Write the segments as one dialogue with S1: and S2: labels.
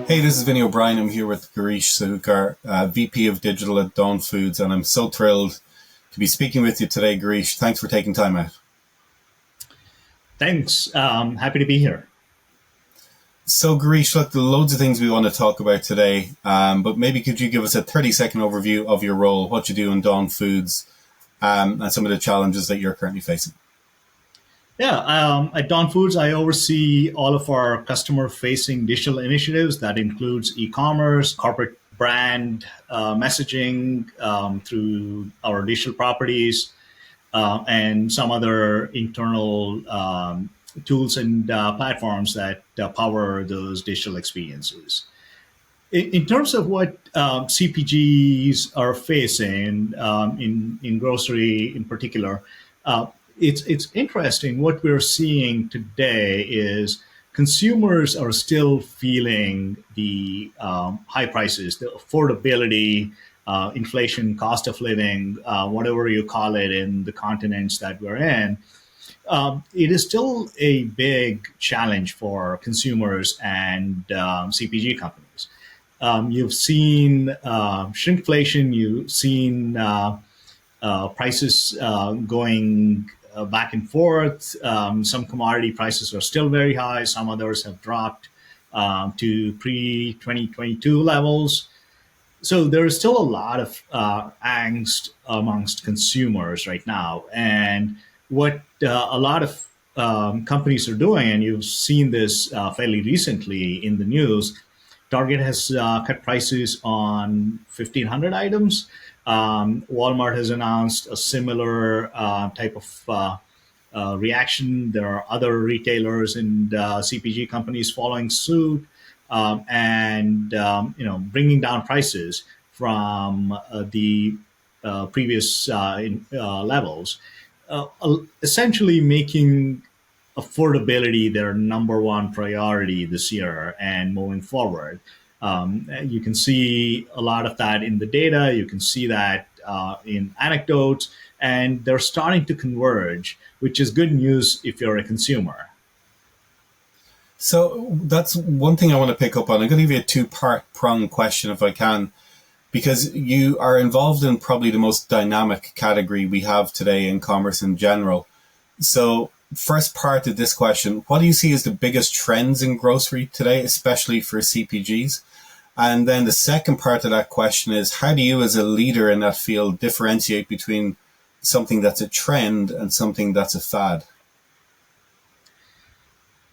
S1: Hey, this is Vinny O'Brien. I'm here with Gireesh Sahukar, VP of Digital at Dawn Foods, and I'm so thrilled to be speaking with you today, Gireesh. Thanks for taking time out.
S2: Thanks. Happy to be here.
S1: So, Gireesh, look, there are loads of things we want to talk about today, but maybe could you give us a 30-second overview of your role, what you do in Dawn Foods, and some of the challenges that you're currently facing?
S2: Yeah, at Dawn Foods, I oversee all of our customer-facing digital initiatives. That includes e-commerce, corporate brand messaging through our digital properties, and some other internal tools and platforms that power those digital experiences. In terms of what CPGs are facing in grocery in particular, it's interesting. What we're seeing today is consumers are still feeling the high prices, the affordability, inflation, cost of living, whatever you call it in the continents that we're in. It is still a big challenge for consumers and CPG companies. You've seen shrinkflation, you've seen prices going back and forth. Some commodity prices are still very high. Some others have dropped to pre-2022 levels. So there is still a lot of angst amongst consumers right now. And what a lot of companies are doing, and you've seen this fairly recently in the news, Target has cut prices on 1,500 items. Walmart has announced a similar type of reaction. There are other retailers and CPG companies following suit and bringing down prices from the previous levels, essentially making affordability their number one priority this year and moving forward. You can see a lot of that in the data. You can see that in anecdotes, and they're starting to converge, which is good news if you're a consumer.
S1: So that's one thing I want to pick up on. I'm going to give you a two-part prong question if I can, because you are involved in probably the most dynamic category we have today in commerce in general. So first part of this question, what do you see as the biggest trends in grocery today, especially for CPGs? And then the second part of that question is, how do you as a leader in that field differentiate between something that's a trend and something that's a fad?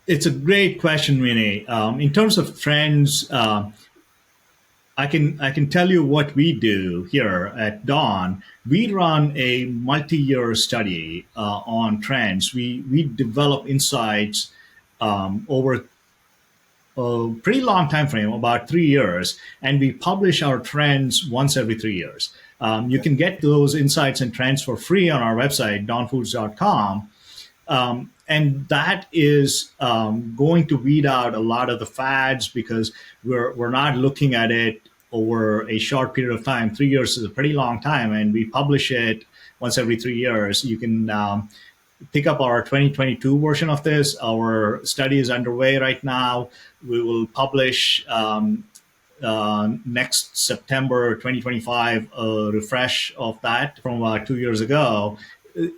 S2: It's a great question, Vinny. In terms of trends, I can tell you what we do here at Dawn. We run a multi-year study on trends. We develop insights over a pretty long time frame, about 3 years, and we publish our trends once every 3 years. You can get those insights and trends for free on our website, dawnfoods.com. And that is going to weed out a lot of the fads because we're not looking at it over a short period of time. 3 years is a pretty long time, and we publish it once every 3 years. You can pick up our 2022 version of this. Our study is underway right now. We will publish next September 2025 a refresh of that from about 2 years ago.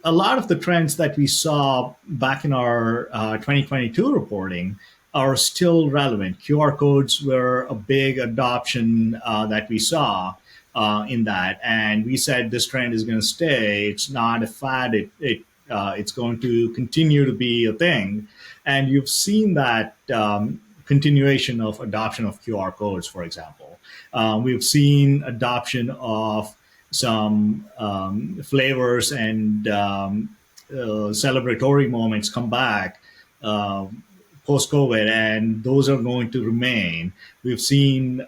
S2: A lot of the trends that we saw back in our 2022 reporting are still relevant. QR codes were a big adoption that we saw in that, and we said this trend is going to stay. It's not a fad. It's going to continue to be a thing, and you've seen that continuation of adoption of QR codes, for example. We've seen adoption of some flavors and celebratory moments come back post-COVID, and those are going to remain. We've seen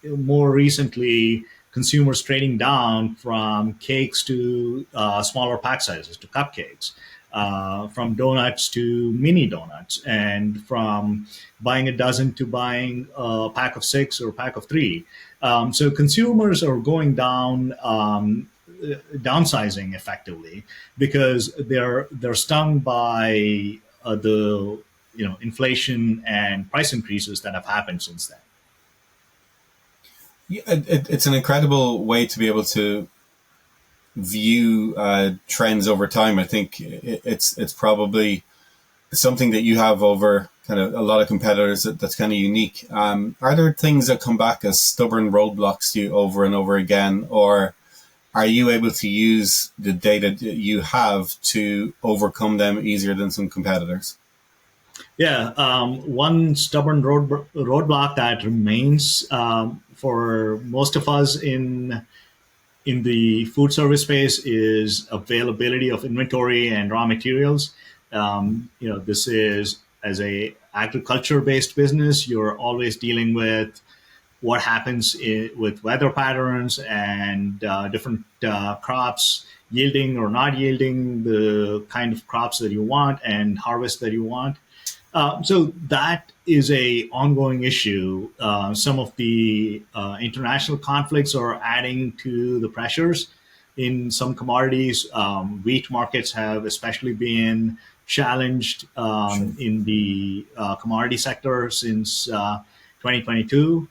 S2: more recently consumers trading down from cakes to smaller pack sizes, to cupcakes, from donuts to mini donuts, and from buying a dozen to buying a pack of 6 or a pack of 3. So consumers are going down, downsizing effectively because they're stung by the inflation and price increases that have happened since then.
S1: Yeah, it's an incredible way to be able to view trends over time. I think it's probably something that you have over kind of a lot of competitors that's kind of unique. Are there things that come back as stubborn roadblocks to you over and over again, or are you able to use the data that you have to overcome them easier than some competitors?
S2: Yeah, one stubborn roadblock that remains for most of us in the food service space is availability of inventory and raw materials. This is, as a agriculture based business, you're always dealing with what happens with weather patterns and different crops yielding or not yielding the kind of crops that you want and harvest that you want. So that is a ongoing issue. Some of the international conflicts are adding to the pressures in some commodities. Wheat markets have especially been challenged
S1: Sure.
S2: in the commodity sector since 2022,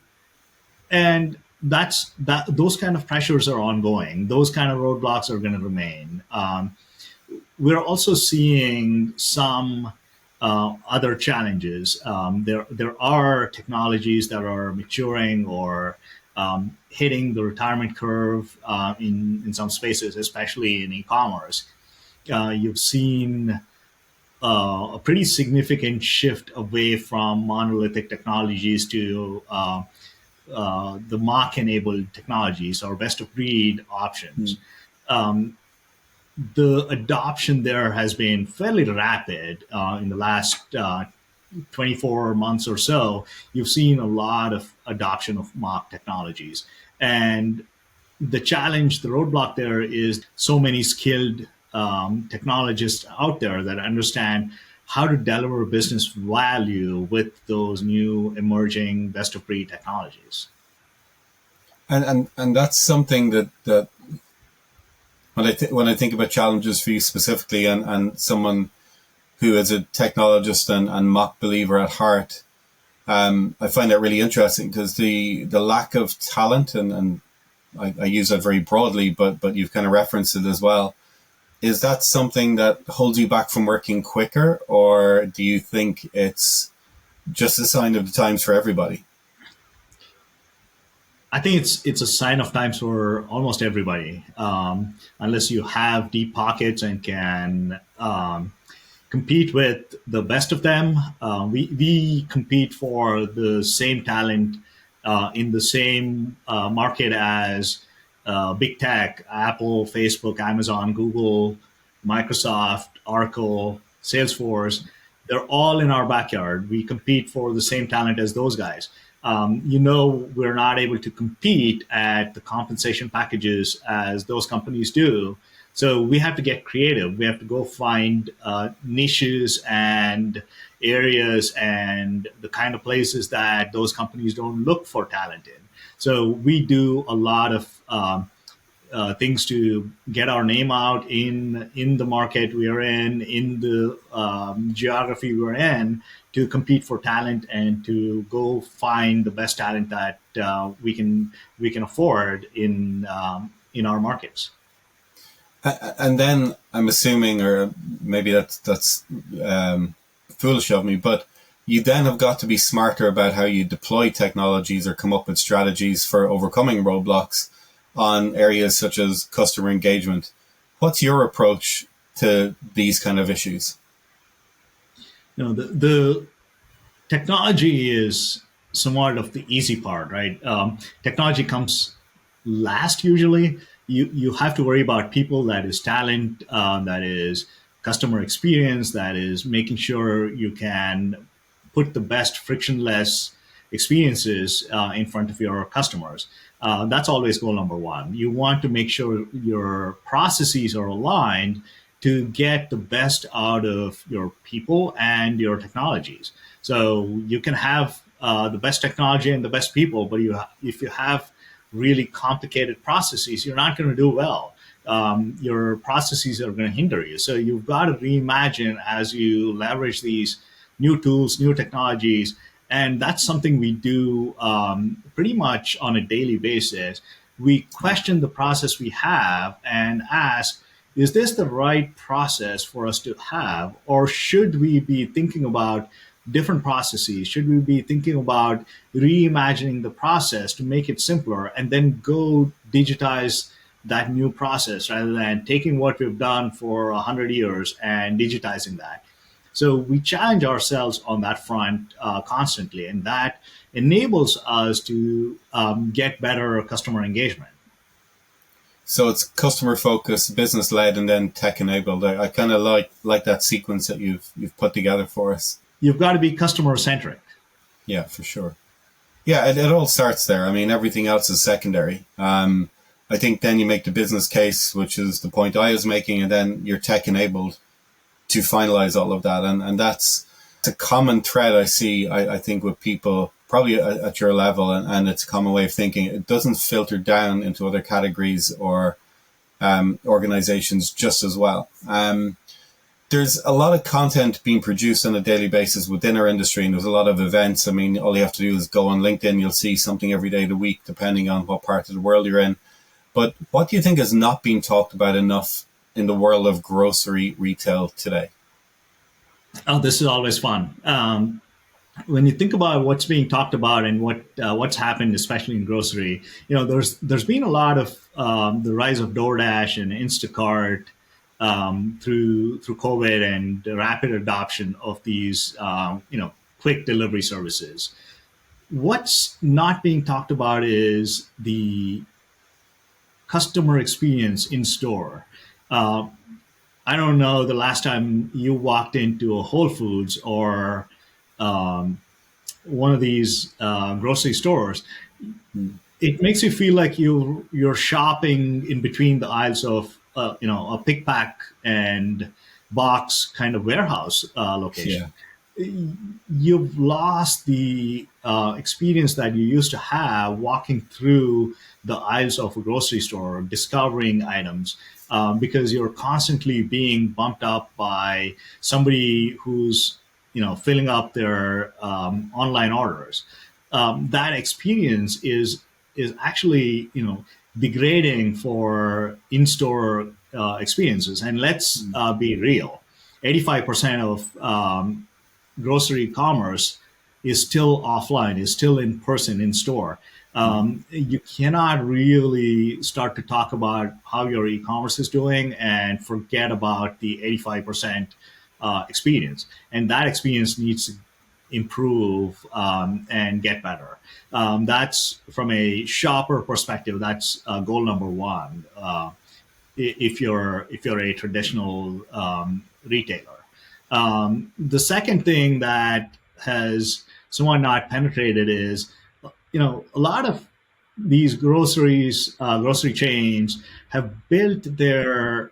S2: and those kind of pressures are ongoing. Those kind of roadblocks are going to remain. We're also seeing some other challenges. There are technologies that are maturing or hitting the retirement curve in some spaces, especially in e-commerce. You've seen a pretty significant shift away from monolithic technologies to the Mach-enabled technologies or best-of-breed options. Um, the adoption there has been fairly rapid in the last 24 months or so. You've seen a lot of adoption of Mach technologies. And the challenge, the roadblock there is so many skilled technologists out there that understand how to deliver business value with those new emerging best of breed technologies.
S1: And that's something that when I think about challenges for you specifically, and someone who is a technologist and mock believer at heart, I find that really interesting because the lack of talent, and I use that very broadly, but you've kind of referenced it as well. Is that something that holds you back from working quicker, or do you think it's just a sign of the times for everybody?
S2: I think it's a sign of times for almost everybody, unless you have deep pockets and can compete with the best of them. We compete for the same talent in the same market as big tech: Apple, Facebook, Amazon, Google, Microsoft, Oracle, Salesforce. They're all in our backyard. We compete for the same talent as those guys. We're not able to compete at the compensation packages as those companies do. So we have to get creative. We have to go find niches and areas and the kind of places that those companies don't look for talent in. So we do a lot of things to get our name out in the market we are in the geography we're in, to compete for talent and to go find the best talent that we can afford in our markets.
S1: And then I'm assuming, or maybe that's foolish of me, but you then have got to be smarter about how you deploy technologies or come up with strategies for overcoming roadblocks on areas such as customer engagement. What's your approach to these kind of issues?
S2: The technology is somewhat of the easy part, right? Technology comes last usually. You have to worry about people, that is talent, that is customer experience, that is making sure you can put the best frictionless experiences in front of your customers. That's always goal number one. You want to make sure your processes are aligned to get the best out of your people and your technologies. So you can have the best technology and the best people, but if you have really complicated processes, you're not going to do well. your processes are going to hinder you. So you've got to reimagine as you leverage these new tools, new technologies. And that's something we do pretty much on a daily basis. We question the process we have and ask, is this the right process for us to have? Or should we be thinking about different processes? Should we be thinking about reimagining the process to make it simpler and then go digitize that new process rather than taking what we've done for 100 years and digitizing that? So we challenge ourselves on that front constantly, and that enables us to get better customer engagement.
S1: So it's customer focused, business led, and then tech enabled. I kind of like that sequence that you've put together for us.
S2: You've got to be customer centric.
S1: Yeah, for sure. Yeah, it all starts there. I mean, everything else is secondary. I think then you make the business case, which is the point I was making, and then you're tech enabled to finalize all of that. And that's a common thread I see, I think, with people probably at your level, and it's a common way of thinking. It doesn't filter down into other categories or organizations just as well. There's a lot of content being produced on a daily basis within our industry, and there's a lot of events. I mean, all you have to do is go on LinkedIn. You'll see something every day of the week, depending on what part of the world you're in. But what do you think is not being talked about enough in the world of grocery retail today?
S2: Oh, this is always fun. When you think about what's being talked about and what's happened, especially in grocery, there's been a lot of the rise of DoorDash and Instacart through COVID and the rapid adoption of these quick delivery services. What's not being talked about is the customer experience in store. I don't know the last time you walked into a Whole Foods or one of these grocery stores. It makes you feel like you're shopping in between the aisles of a pick pack and box kind of warehouse location. Yeah. You've lost the experience that you used to have walking through the aisles of a grocery store, discovering items, because you're constantly being bumped up by somebody who's filling up their online orders. That experience is actually degrading for in-store experiences. And let's be real, 85% of grocery commerce is still offline, is still in person, in store. You cannot really start to talk about how your e-commerce is doing and forget about the 85% experience. And that experience needs to improve and get better. That's from a shopper perspective. That's goal number one. If you're a traditional retailer, the second thing that has somewhat not penetrated is, a lot of these grocery chains have built their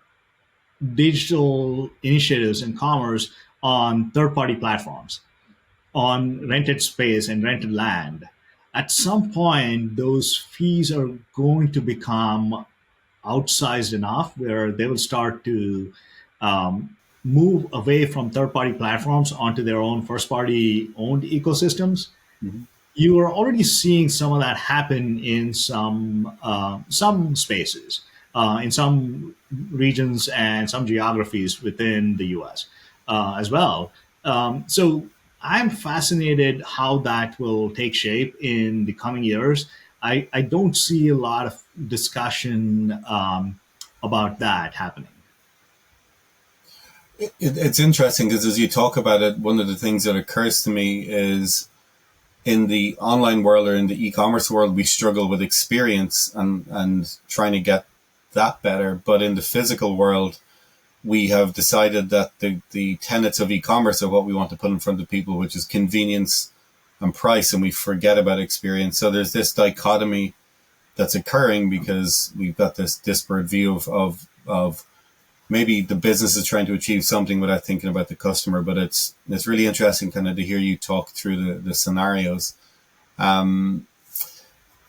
S2: digital initiatives and commerce on third-party platforms, on rented space and rented land. At some point, those fees are going to become outsized enough where they will start to move away from third-party platforms onto their own first-party owned ecosystems. Mm-hmm. You are already seeing some of that happen in some spaces, in some regions and some geographies within the U.S. As well. So I'm fascinated how that will take shape in the coming years. I don't see a lot of discussion about that happening.
S1: It's interesting because as you talk about it, one of the things that occurs to me is in the online world or in the e-commerce world, we struggle with experience and trying to get that better. But in the physical world, we have decided that the tenets of e-commerce are what we want to put in front of people, which is convenience and price, and we forget about experience. So there's this dichotomy that's occurring because we've got this disparate view of maybe the business is trying to achieve something without thinking about the customer. But it's really interesting kind of to hear you talk through the scenarios.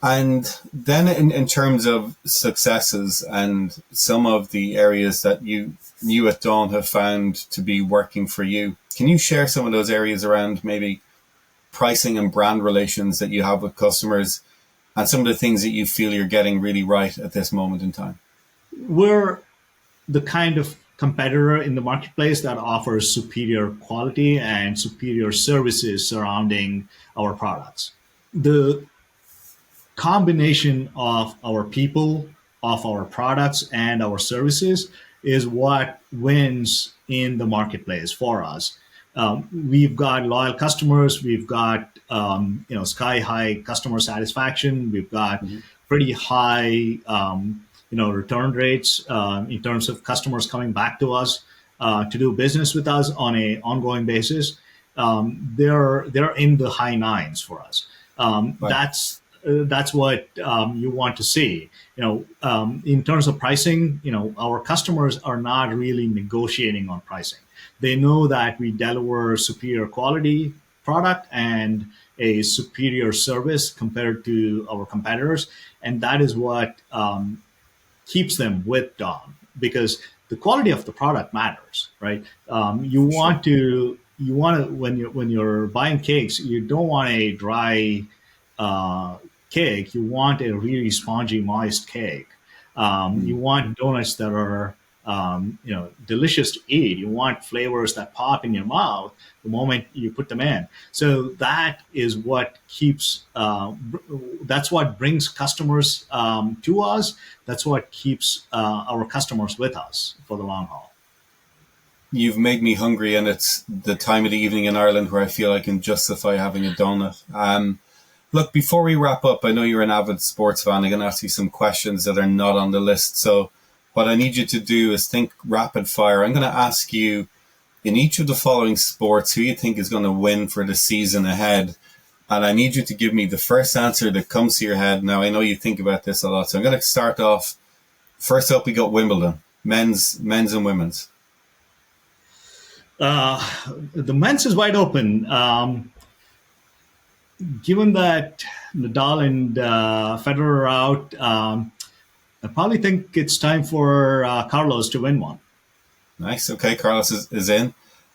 S1: And then in terms of successes and some of the areas that you at Dawn have found to be working for you, can you share some of those areas around maybe pricing and brand relations that you have with customers and some of the things that you feel you're getting really right at this moment in time?
S2: We're the kind of competitor in the marketplace that offers superior quality and superior services surrounding our products. The combination of our people, of our products, and our services is what wins in the marketplace for us. We've got loyal customers. We've got sky high customer satisfaction. We've got
S1: Mm-hmm.
S2: pretty high return rates in terms of customers coming back to us to do business with us on a ongoing basis. They're in the high nines for us.
S1: Right.
S2: That's what you want to see. In terms of pricing, our customers are not really negotiating on pricing. They know that we deliver superior quality product and a superior service compared to our competitors, and that is what keeps them with Dawn, because the quality of the product matters, right?
S1: For sure.
S2: You want to when you're buying cakes, you don't want a dry uh, cake. You want a really spongy, moist cake. You
S1: Mm.
S2: want donuts that are delicious to eat. You want flavors that pop in your mouth the moment you put them in. So that is what keeps. That's what brings customers to us. That's what keeps our customers with us for the long haul.
S1: You've made me hungry, and it's the time of the evening in Ireland where I feel I can justify having a donut. Look, before we wrap up, I know you're an avid sports fan. I'm going to ask you some questions that are not on the list. So, what I need you to do is think rapid fire. I'm going to ask you in each of the following sports who you think is going to win for the season ahead. And I need you to give me the first answer that comes to your head. Now, I know you think about this a lot. So, I'm going to start off. First up, we got Wimbledon, men's and women's.
S2: Uh, the men's is wide open. Given that Nadal and Federer are out, I probably think it's time for Carlos to win one.
S1: Nice. Okay, Carlos is in.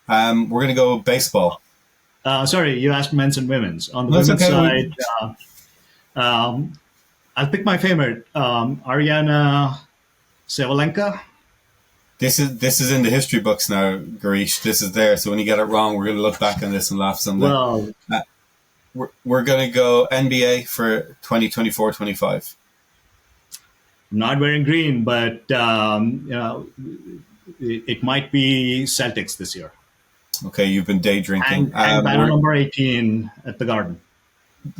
S1: We're going to go baseball.
S2: Sorry, you asked men's and women's. On the
S1: No, it's
S2: women's
S1: okay.
S2: side, um, I'll pick my favorite, Ariana Sabalenka.
S1: This is in the history books now, Gireesh. This is there. So when you get it wrong, we're going to look back on this and laugh someday.
S2: Well,
S1: We're going to go NBA for 2024-25.
S2: I'm not wearing green, but it might be Celtics this year.
S1: Okay, you've been day drinking.
S2: And banner number 18 at the Garden.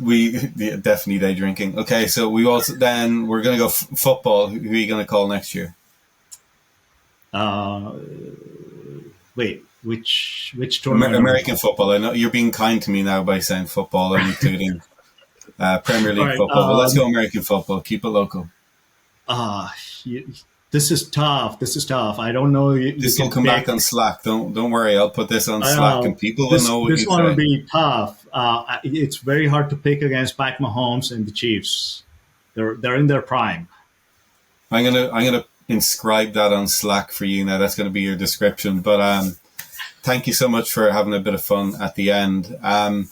S1: We definitely day drinking. Okay, so we also then we're going to go football. Who are you going to call next year?
S2: Uh, Wait, which tournament?
S1: American football. I know you're being kind to me now by saying football and including Premier
S2: All
S1: League
S2: right.
S1: football. But let's go American football. Keep it local.
S2: Uh, you, this is tough. This is tough. I don't know. You
S1: This will
S2: can
S1: come back
S2: pick.
S1: on Slack. Don't worry. I'll put this on
S2: I
S1: Slack,
S2: know
S1: and people will
S2: this
S1: know what
S2: this
S1: you
S2: one will
S1: say.
S2: be tough. It's very hard to pick against Pat Mahomes and the Chiefs. They're in their prime.
S1: I'm gonna inscribe that on Slack for you now. That's going to be your description. But thank you so much for having a bit of fun at the end. And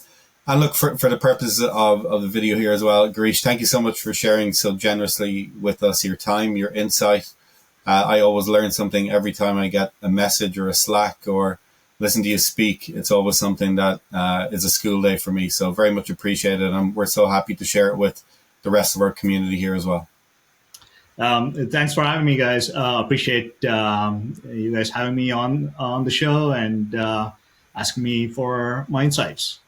S1: look, for the purposes of the video here as well, Gireesh, thank you so much for sharing so generously with us your time, your insight. I always learn something every time I get a message or a Slack or listen to you speak. It's always something that is a school day for me. So very much appreciated. And we're so happy to share it with the rest of our community here as well.
S2: Thanks for having me, guys. Appreciate you guys having me on the show and asking me for my insights.